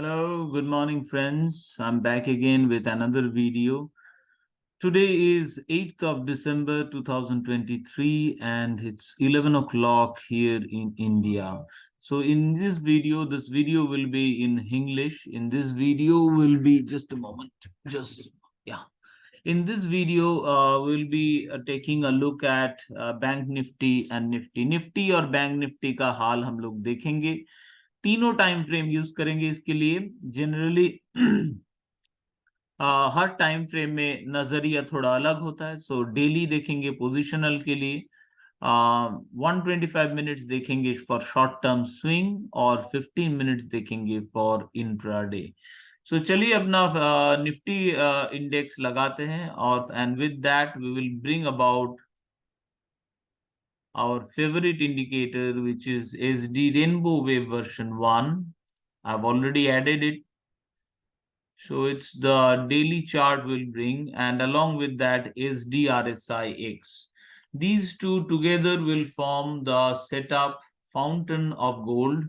Hello, good morning, friends. I'm back again with another video. Today is 8th of December 2023, and it's 11 o'clock here in India. So, in this video will be in English. In this video, will be just a moment. Yeah. In this video, we'll be taking a look at Bank Nifty and Nifty. Nifty और Bank Nifty का हाल हम लोग देखेंगे. तीनों time frame use करेंगे इसके लिए. Generally हर time frame में नजरिया थोड़ा अलग होता है. सो डेली देखेंगे पोजिशनल के लिए, 125 मिनट्स देखेंगे फॉर शॉर्ट टर्म स्विंग और 15 मिनट्स देखेंगे फॉर इंट्राडे. सो चलिए अपना निफ्टी इंडेक्स लगाते हैं और and with that we will bring about our favorite indicator, which is SD Rainbow Wave version 1. I've already added it. So it's the daily chart will bring, and along with that SD RSIX. These two together will form the setup fountain of gold.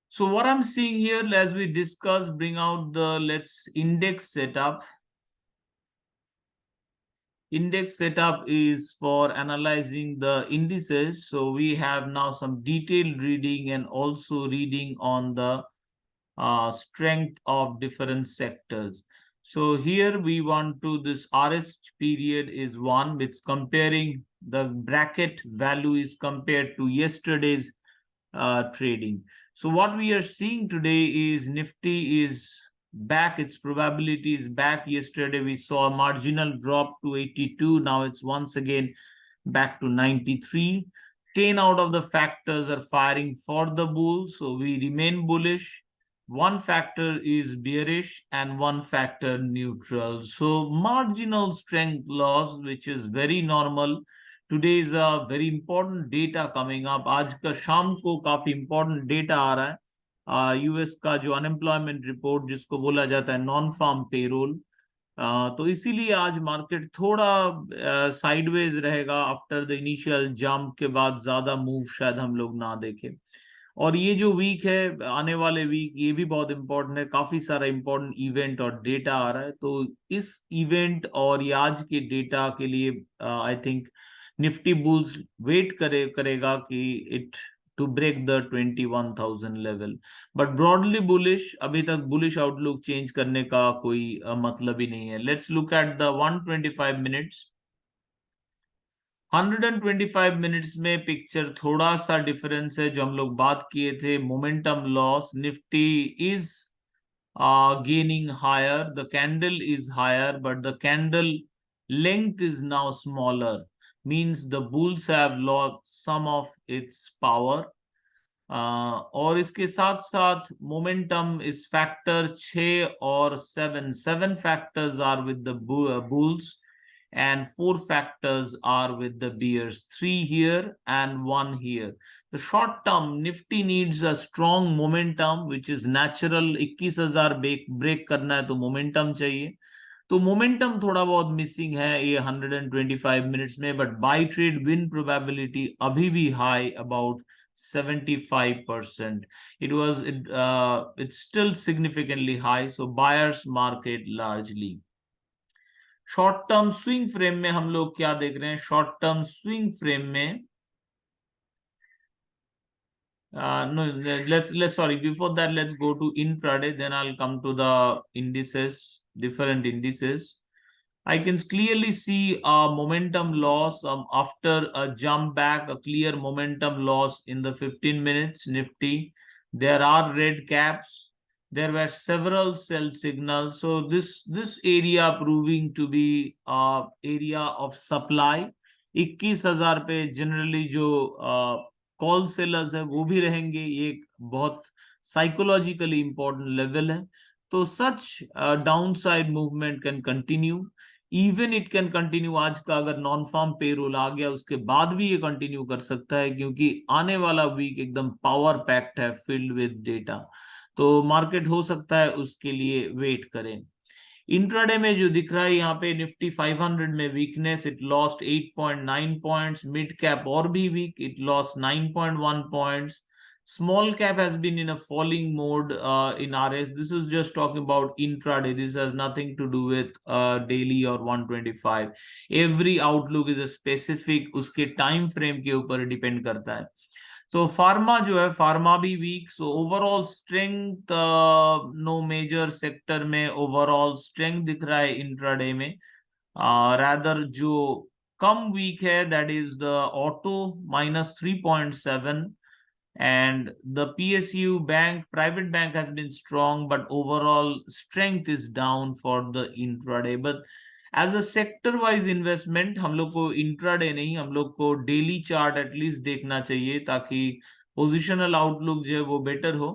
So what I'm seeing here, as we discuss, bring out the let's index setup. Index setup is for analyzing the indices. So we have now some detailed reading and also reading on the strength of different sectors. So here we want to, this RS period is 1, which comparing the bracket value is compared to yesterday's trading. So what we are seeing today is Nifty is back, its probability is back. Yesterday we saw a marginal drop to 82. Now it's once again back to 93. 10 out of the factors are firing for the bull, so we remain bullish. One factor is bearish and one factor neutral. So marginal strength loss, which is very normal. Today is a very important data coming up. आज का शाम को काफी important data आ रहा है. US का जो unemployment report जिसको बोला जाता है नॉन फार्म पेरोल, तो इसीलिए आज मार्केट थोड़ा साइडवेज रहेगा. आफ्टर द इनिशियल जंप के बाद ज्यादा मूव शायद हम लोग ना देखें. और ये जो वीक है, आने वाले वीक, ये भी बहुत इंपॉर्टेंट है. काफी सारा इंपॉर्टेंट इवेंट और डेटा आ रहा है. तो इस इवेंट और ये आज के डेटा के लिए I think Nifty bulls wait करेगा कि it to break the 21,000 level, but broadly bullish. अभी तक bullish outlook change करने का कोई मतलब ही नहीं है. Let's look at the 125 minutes. 125 minutes में पिक्चर थोड़ा सा डिफरेंस है. जो हम लोग बात किए थे momentum loss, Nifty is gaining higher, the candle is higher, but the candle length is now smaller, means the bulls have lost some of its power. और इसके साथ साथ मोमेंटम इस फैक्टर 6 और 7 factors are with the bulls and 4 factors are with the bears, 3 here and 1 here. The short term Nifty needs a strong momentum, which is natural. 21,000 break करना है तो momentum चाहिए. तो momentum थोड़ा बहुत मिसिंग है ये 125 मिनट्स में, but by trade win probability अभी भी high, about 75%. It's still significantly high, so buyers market largely. Short term swing frame में हम लोग क्या देख रहे हैं? शॉर्ट टर्म स्विंग फ्रेम में no, let's sorry, before that let's go to intraday, then I'll come to the indices, different indices. I can clearly see a momentum loss after a jump back, a clear momentum loss in the 15 minutes Nifty. There are red caps. There were several sell signals. So this area proving to be area of supply. 21,000 पे generally जो call sellers है वो भी रहेंगे. ये एक बहुत psychologically important level है. तो such downside movement can continue. Even it can continue. आज का अगर नॉन फार्म पेरोल आ गया उसके बाद भी ये कंटिन्यू कर सकता है, क्योंकि आने वाला वीक एकदम पावर पैक्ड है, फिल्ड विद डेटा. तो मार्केट हो सकता है उसके लिए वेट करें. इंट्राडे में जो दिख रहा है यहाँ पे निफ्टी 500 में weakness, it lost 8.9 points. Mid cap और भी weak, it lost 9.1 points. Small cap has been in a falling mode in RS. This is just talking about intraday. This has nothing to do with daily or 125. Every outlook is a specific, उसके time frame के ऊपर depend करता है. So pharma जो है, pharma भी weak. So overall strength, no major sector में overall strength दिख रहा है intraday में. Rather जो कम weak है, that is the auto -3.7. And the PSU bank, private bank has been strong, but overall strength is down for the intraday. But as a sector wise investment, हम लोग को intraday नहीं, हम लोग को daily chart at least देखना चाहिए ताकि positional outlook जो है वो better हो.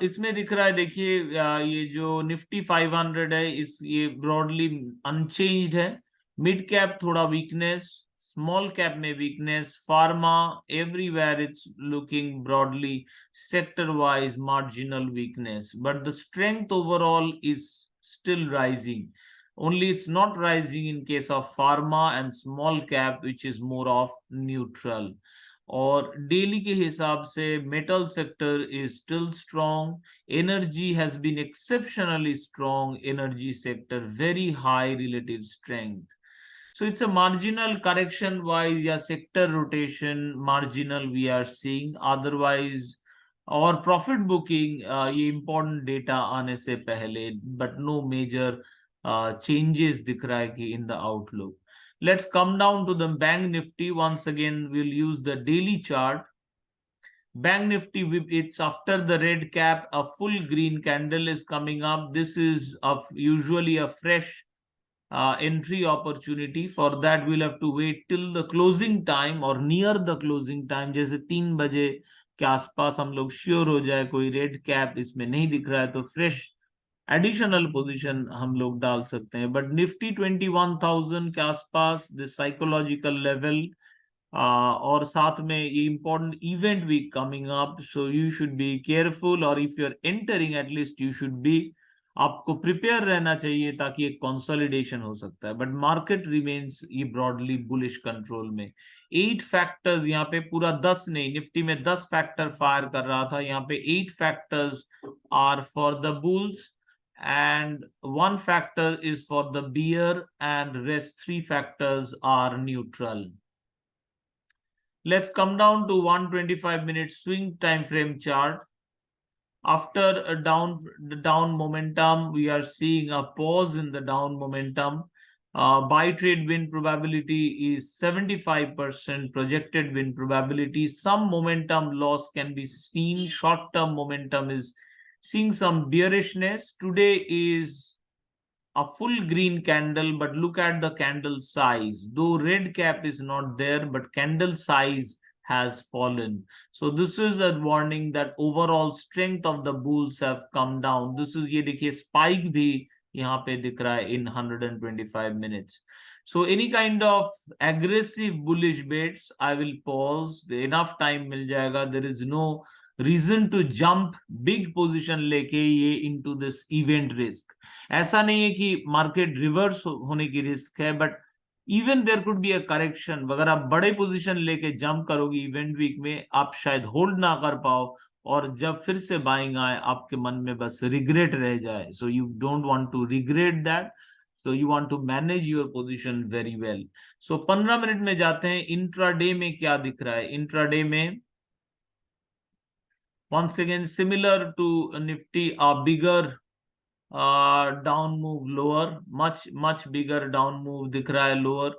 इसमें दिख रहा है, देखिए ये जो निफ्टी 500 है, इस ये ब्रॉडली अनचेंज्ड है. मिड कैप थोड़ा वीकनेस, स्मॉल कैप में weakness, pharma everywhere it's looking broadly sector wise marginal weakness, but the strength overall is still rising. only it's not rising in case of pharma and small cap, which is more of neutral. और daily के हिसाब से metal sector is still strong. Energy has been exceptionally strong. Energy sector very high relative strength. So it's a marginal correction wise या sector rotation marginal we are seeing. Otherwise और profit booking ये important data आने से पहले, but no major changes दिख रहा है कि in the outlook. Let's come down to the Bank Nifty. Once again, we'll use the daily chart. Bank Nifty, it's after the red cap, a full green candle is coming up. This is usually a fresh entry opportunity. For that, we'll have to wait till the closing time or near the closing time. जैसे 3 बजे के आसपास हम लोग sure हो जाए कोई red cap इसमें नहीं दिख रहा है तो फ्रेश एडिशनल पोजीशन हम लोग डाल सकते हैं. बट निफ्टी 21,000 के आसपास दिस साइकोलॉजिकल लेवल, और साथ में ये important event week coming up, so you should be careful. और if you are entering at least you should be, आपको प्रिपेयर रहना चाहिए ताकि एक कंसोलिडेशन हो सकता है. बट मार्केट रिमेन्स ये ब्रॉडली बुलिश कंट्रोल में. 8 फैक्टर्स यहाँ पे, पूरा 10 नहीं, निफ्टी में 10 फैक्टर फायर कर रहा था, यहाँ पे 8 factors are for the bulls and 1 factor is for the bear and rest 3 factors are neutral. Let's come down to 125-minute swing time frame chart. After a down momentum, we are seeing a pause in the down momentum. Buy trade win probability is 75%, projected win probability. Some momentum loss can be seen. Short-term momentum is seeing some bearishness. Today is a full green candle, but look at the candle size. Though red cap is not there, but candle size has fallen. So this is a warning that overall strength of the bulls have come down. This is, ये देखिए spike भी यहाँ पे दिख रहा है in 125 minutes. So any kind of aggressive bullish bets, I will pause. Enough time मिल जाएगा. There is no reason to jump big position लेके ये into this event risk. ऐसा नहीं है कि मार्केट रिवर्स होने की रिस्क है, but even there could be a correction. अगर आप बड़े पोजीशन लेके जंप करोगे इवेंट वीक में, आप शायद होल्ड ना कर पाओ, और जब फिर से बाइंग आए आपके मन में बस रिग्रेट रह जाए. So you don't want to regret that. So you want to manage your position very well. So 15 minute में जाते हैं. इंट्राडे में क्या दिख रहा है? इंट्राडे में once again similar to Nifty, a bigger down move lower, much bigger down move दिख रहा है लोअर.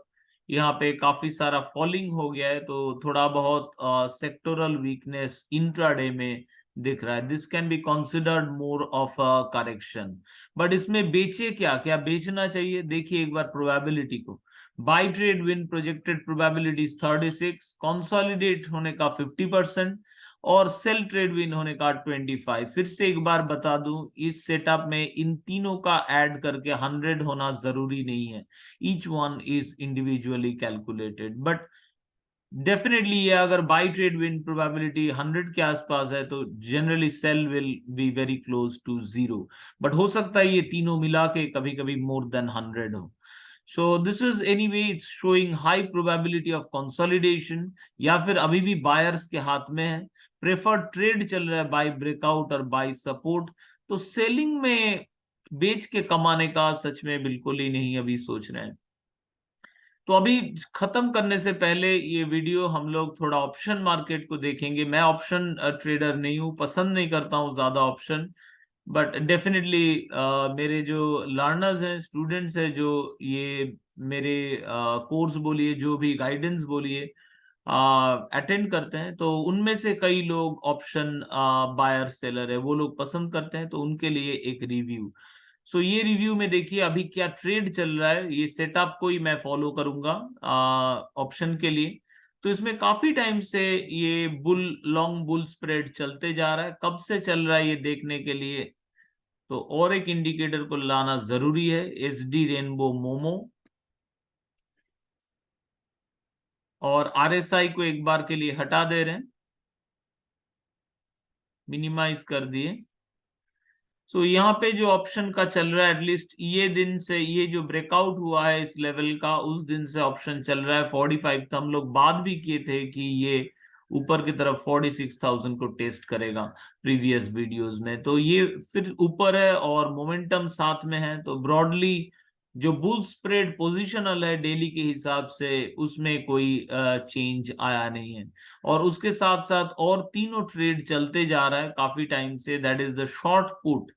यहाँ पे काफी सारा फॉलिंग हो गया है, तो थोड़ा बहुत सेक्टोरल वीकनेस इंट्राडे में दिख रहा है. This can be considered more of a correction. But इसमें बेचे क्या बेचना चाहिए? देखिए एक बार प्रोबेबिलिटी को. Buy trade win projected probability 36, consolidate होने का 50% और सेल ट्रेड विन होने का 25. फिर से एक बार बता दूं, इस सेटअप में इन तीनों का ऐड करके 100 होना जरूरी नहीं है. Each one is individually calculated. But definitely ये अगर बाय ट्रेड विन प्रोबेबिलिटी 100 के आसपास है तो generally sell will be very close to 0. But हो सकता है ये तीनों मिला के कभी कभी मोर देन 100 हो. So this is anyway it's showing high probability of consolidation, या फिर अभी भी बायर्स के हाथ में है। प्रेफर्ड ट्रेड चल रहा है बाय ब्रेकआउट और बाय सपोर्ट। तो सेलिंग में बेच के कमाने का सच में बिल्कुल ही नहीं अभी सोच रहे हैं। तो अभी खत्म करने से पहले ये वीडियो हम लोग थोड़ा ऑप्शन मार्केट को देखेंगे। मैं ऑप्शन ट्रेडर नहीं हूँ, पसंद नहीं करता हूँ ज्यादा ऑप्शन, बट डेफिनेटली मेरे जो लर्नर्स हैं, स्टूडेंट्स हैं, जो ये मेरे कोर्स बोलिए, जो भी गाइडेंस बोलिए अटेंड करते हैं, तो उनमें से कई लोग ऑप्शन बायर सेलर है, वो लोग पसंद करते हैं। तो उनके लिए एक रिव्यू। सो ये रिव्यू में देखिए अभी क्या ट्रेड चल रहा है। ये सेटअप को ही मैं फॉलो करूंगा ऑप्शन के लिए। तो इसमें काफी टाइम से ये लॉन्ग बुल स्प्रेड चलते जा रहा है। कब से चल रहा है ये देखने के लिए तो और एक इंडिकेटर को लाना जरूरी है, एसडी रेनबो मोमो। और आरएसआई को एक बार के लिए हटा दे रहे हैं, मिनिमाइज कर दिए। सो यहाँ पे जो ऑप्शन का चल रहा है, एटलीस्ट ये दिन से, ये जो ब्रेकआउट हुआ है इस लेवल का, उस दिन से ऑप्शन चल रहा है 45। तो हम लोग बात भी किए थे कि ये ऊपर की तरफ 46,000 को टेस्ट करेगा प्रीवियस वीडियोस में। तो ये फिर ऊपर है और मोमेंटम साथ में है। तो ब्रॉडली जो बुल स्प्रेड पोजिशनल है डेली के हिसाब से, उसमें कोई चेंज आया नहीं है। और उसके साथ साथ और तीनों ट्रेड चलते जा रहा है काफी टाइम से। That is the short put.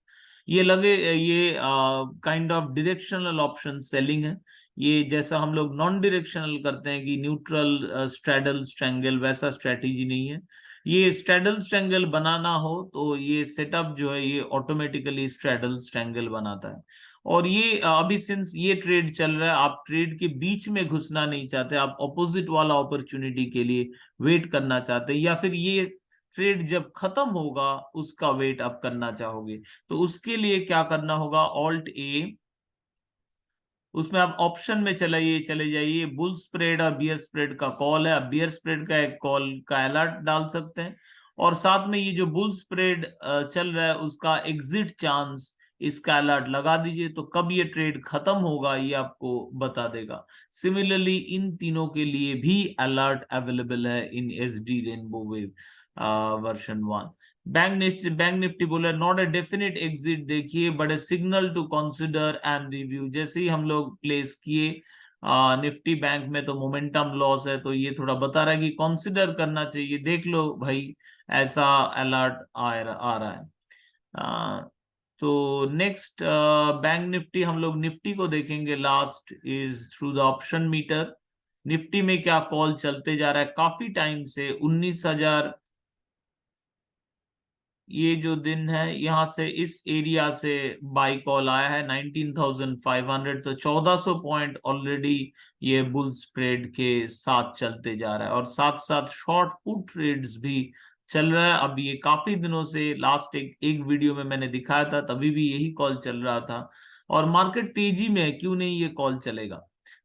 ये लगे ये kind of directional option selling है। ये जैसा हम लोग नॉन डायरेक्शनल करते हैं कि न्यूट्रल स्ट्रैडल स्ट्रैंगल, वैसा स्ट्रेटेजी नहीं है। ये स्ट्रैडल स्ट्रैंगल बनाना हो तो ये सेटअप जो है ये ऑटोमेटिकली स्ट्रैडल स्ट्रैंगल बनाता है। और ये अभी सिंस ये ट्रेड चल रहा है, आप ट्रेड के बीच में घुसना नहीं चाहते, आप ऑपोजिट वाला अपॉर्चुनिटी के लिए वेट करना चाहते हैं, या फिर ये ट्रेड जब खत्म होगा उसका वेट आप करना चाहोगे, तो उसके लिए क्या करना होगा, ऑल्ट ए, उसमें आप ऑप्शन में चले जाइए। बुल स्प्रेड और बियर स्प्रेड का कॉल है, आप बियर स्प्रेड का एक कॉल का अलर्ट डाल सकते हैं। और साथ में ये जो बुल स्प्रेड चल रहा है उसका एग्जिट चांस, इसका अलर्ट लगा दीजिए। तो कब ये ट्रेड खत्म होगा ये आपको बता देगा। सिमिलरली इन तीनों के लिए भी अलर्ट अवेलेबल है in SD rainbow wave version 1। Bank Nifty बोला नॉट अ डेफिनेट एग्जिट देखिए, but a signal to consider and review. जैसे ही हम लोग प्लेस किए निफ्टी बैंक में तो मोमेंटम लॉस है, तो ये थोड़ा बता रहा है कि कंसिडर करना चाहिए, देख लो भाई, ऐसा अलर्ट आ रहा है। तो नेक्स्ट बैंक निफ्टी, हम लोग निफ्टी को देखेंगे। Last is through the option meter. Nifty में क्या कॉल चलते जा रहा है काफी टाइम से, 19,000 ये जो दिन है, यहाँ से इस एरिया से बाई कॉल आया है 19,500। तो 1400 पॉइंट ऑलरेडी ये बुल स्प्रेड के साथ चलते जा रहा है। और साथ साथ शॉर्ट पुट ट्रेड्स भी चल रहा है। अब ये काफी दिनों से, लास्ट एक वीडियो में मैंने दिखाया था, तभी भी यही कॉल चल रहा था। और मार्केट तेजी में है, क्यों नहीं ये कॉल चलेगा।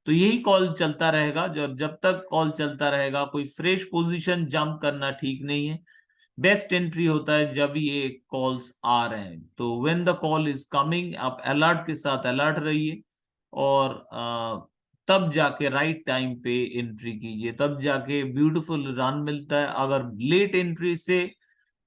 तो यही कॉल चलता रहेगा। जब तक कॉल चलता रहेगा, कोई फ्रेश पोजीशन जंप करना ठीक नहीं है। बेस्ट एंट्री होता है जब ये कॉल्स आ रहे हैं। तो when the call is coming, आप अलर्ट के साथ अलर्ट रहिए, और तब जाके राइट टाइम पे एंट्री कीजिए, तब जाके ब्यूटीफुल रन मिलता है। अगर लेट एंट्री से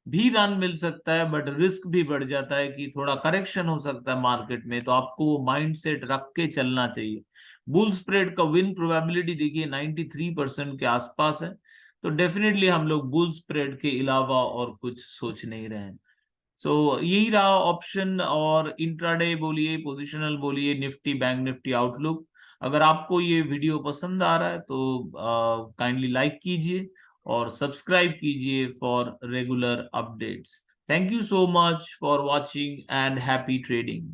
भी रन मिल सकता है, बट रिस्क भी बढ़ जाता है कि थोड़ा करेक्शन हो सकता है मार्केट में, तो आपको वो माइंड सेट रख के चलना चाहिए। बुल स्प्रेड का विन प्रोबेबिलिटी देखिए 93% के आसपास है। तो डेफिनेटली हम लोग बुल स्प्रेड के अलावा और कुछ सोच नहीं रहे हैं। सो यही रहा ऑप्शन और इंट्राडे बोलिए, पोजिशनल बोलिए, निफ्टी बैंक निफ्टी आउटलुक। अगर आपको ये वीडियो पसंद आ रहा है तो काइंडली लाइक कीजिए और सब्सक्राइब कीजिए for regular updates. Thank you so much for watching and happy trading.